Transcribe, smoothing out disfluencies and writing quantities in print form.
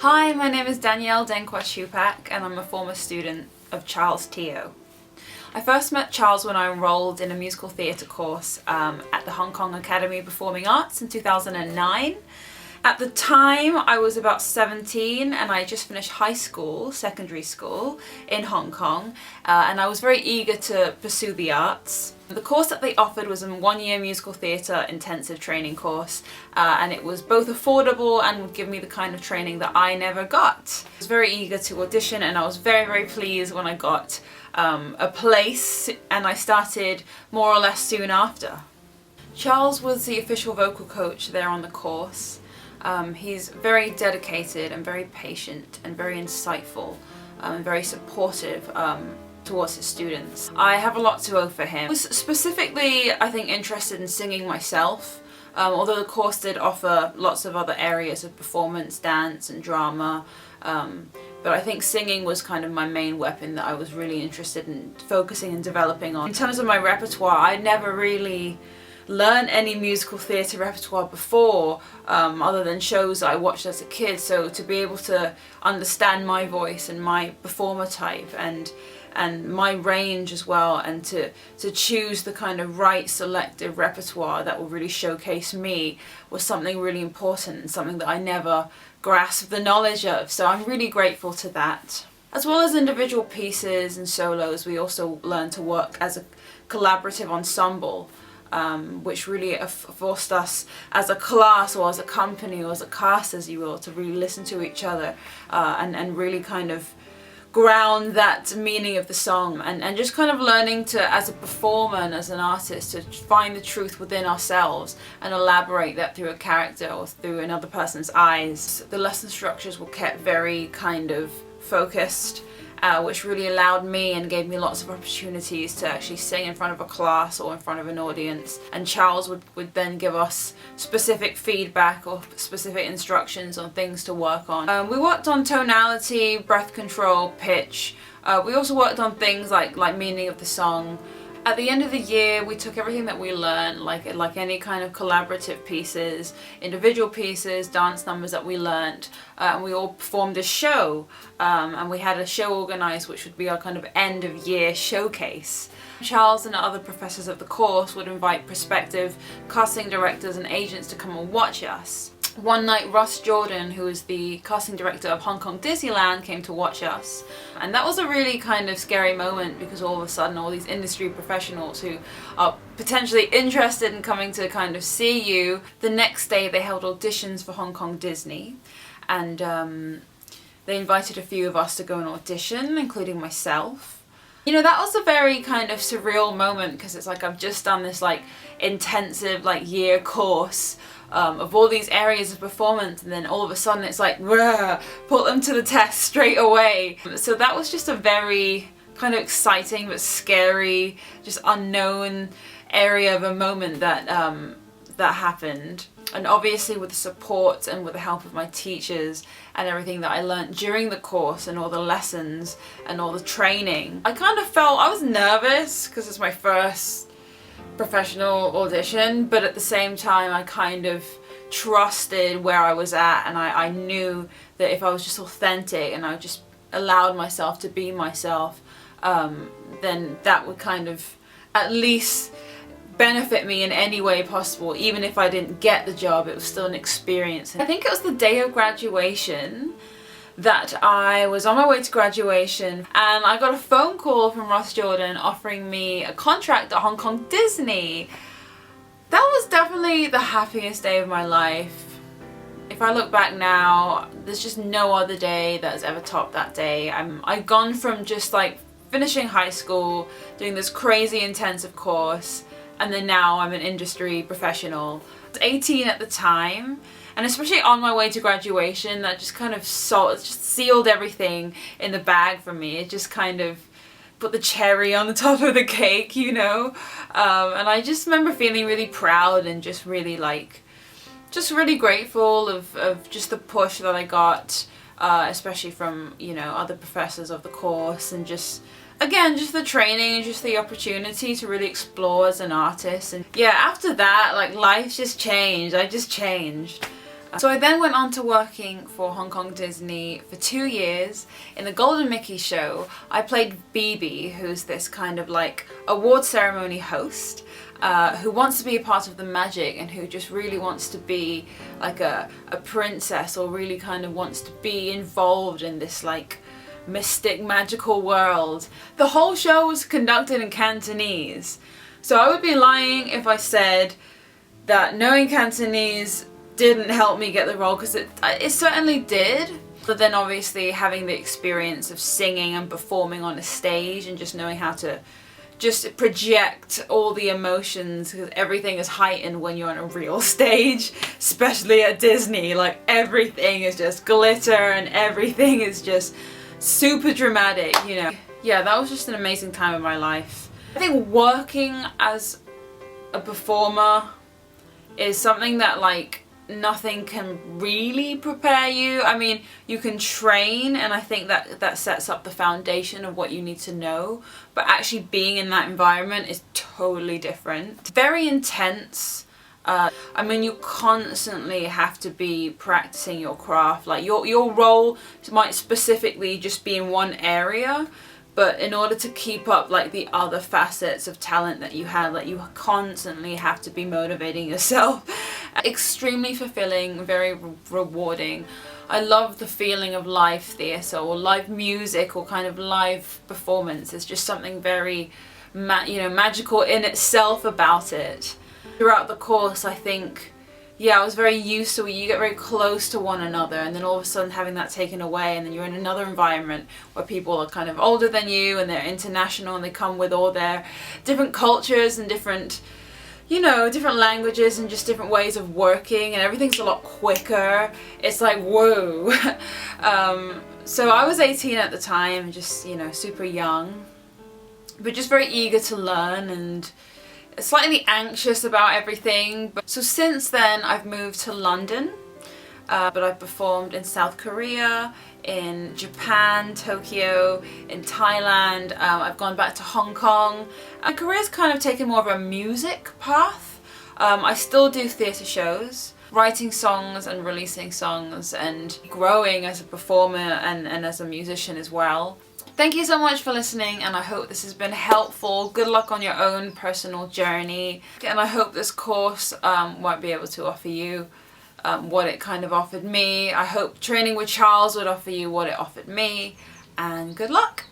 Hi, my name is Danielle and I'm a former student of Charles Teo. I first met Charles when I enrolled in a musical theatre course at the Hong Kong Academy of Performing Arts in 2009. At the time I was about 17 and I just finished secondary school in Hong Kong, and I was very eager to pursue the arts. The course that they offered was a one-year musical theatre intensive training course, and it was both affordable and would give me the kind of training that I never got. I was very eager to audition and I was very pleased when I got a place, and I started more or less soon after. Charles was the official vocal coach there on the course. He's very dedicated and very patient and very insightful and very supportive towards his students. I have a lot to owe for him. I was specifically, I think, interested in singing myself, although the course did offer lots of other areas of performance, dance and drama, but I think singing was kind of my main weapon that I was really interested in focusing and developing on. In terms of my repertoire, I never really learned any musical theatre repertoire before, other than shows that I watched as a kid, so to be able to understand my voice and my performer type and my range as well, and to choose the kind of right selective repertoire that will really showcase me was something really important and something that I never grasped the knowledge of, so I'm really grateful to that. As well as individual pieces and solos, we also learned to work as a collaborative ensemble, which really forced us as a class or as a company or as a cast, as you will, to really listen to each other and really kind of ground that meaning of the song, and just kind of learning to, as a performer and as an artist, to find the truth within ourselves and elaborate that through a character or through another person's eyes. The lesson structures were kept very kind of focused, which really allowed me and gave me lots of opportunities to actually sing in front of a class or in front of an audience, and Charles would then give us specific feedback or specific instructions on things to work on. We worked on tonality, breath control, pitch. We also worked on things like meaning of the song. At the end of the year, we took everything that we learned, like any kind of collaborative pieces, individual pieces, dance numbers that we learned, and we all performed a show, and we had a show organised which would be our kind of end of year showcase. Charles and other professors of the course would invite prospective casting directors and agents to come and watch us. One night, Russ Jordan, who is the casting director of Hong Kong Disneyland, came to watch us, and that was a really kind of scary moment, because all of a sudden all these industry professionals who are potentially interested in coming to kind of see you. The next day they held auditions for Hong Kong Disney, and they invited a few of us to go and audition, including myself. You know, that was a very kind of surreal moment, because it's like I've just done this like intensive year course of all these areas of performance, and then all of a sudden it's like, put them to the test straight away. So that was just a very kind of exciting but scary, just unknown area of a moment that that happened. And obviously with the support and with the help of my teachers and everything that I learned during the course and all the lessons and all the training, I kind of felt, I was nervous because it's my first professional audition, but at the same time I kind of trusted where I was at, and I knew that if I was just authentic and I just allowed myself to be myself, then that would kind of at least benefit me in any way possible. Even if I didn't get the job, it was still an experience. I think it was the day of graduation that I was on my way to graduation, and I got a phone call from Russ Jordan offering me a contract at Hong Kong Disney. That was definitely the happiest day of my life. If I look back now, there's just no other day that has ever topped that day. I've gone from just like finishing high school, doing this crazy intensive course, and then now I'm an industry professional. I was 18 at the time, and especially on my way to graduation, that just kind of just sealed everything in the bag for me. It just kind of put the cherry on the top of the cake, you know? And I just remember feeling really proud and just really really grateful of just the push that I got, especially from, you know, other professors of the course, and just, again, just the training and just the opportunity to really explore as an artist. And yeah, after that, like, life just changed. I just changed. So I then went on to working for Hong Kong Disney for 2 years. In the Golden Mickey show, I played Bibi, who's this kind of like award ceremony host who wants to be a part of the magic and who just really wants to be like a princess, or really kind of wants to be involved in this like mystic magical world. The whole show was conducted in Cantonese, so I would be lying if I said that knowing Cantonese didn't help me get the role, because it certainly did. But then obviously having the experience of singing and performing on a stage and just knowing how to just project all the emotions, because everything is heightened when you're on a real stage, especially at Disney. Like everything is just glitter and everything is just super dramatic, you know. Yeah, that was just an amazing time in my life. I think working as a performer is something that like nothing can really prepare you. I mean, you can train, and I think that sets up the foundation of what you need to know, but actually being in that environment is totally different. Very intense. I mean, you constantly have to be practicing your craft. Like your role might specifically just be in one area, but in order to keep up like the other facets of talent that you have, like you constantly have to be motivating yourself. Extremely fulfilling, very rewarding. I love the feeling of live theatre or live music or kind of live performance. It's just something very magical in itself about it. Throughout the course, I think, yeah, I was very used to it. You get very close to one another, and then all of a sudden having that taken away, and then you're in another environment where people are kind of older than you and they're international and they come with all their different cultures and different languages and just different ways of working, and everything's a lot quicker. It's like, whoa. So I was 18 at the time, just, super young, but just very eager to learn and slightly anxious about everything. So since then I've moved to London, but I've performed in South Korea, in Japan, Tokyo, in Thailand. I've gone back to Hong Kong. My career's kind of taken more of a music path. I still do theatre shows, writing songs and releasing songs and growing as a performer and as a musician as well. Thank you so much for listening, and I hope this has been helpful. Good luck on your own personal journey, and I hope this course won't be able to offer you what it kind of offered me. I hope training with Charles would offer you what it offered me, and good luck!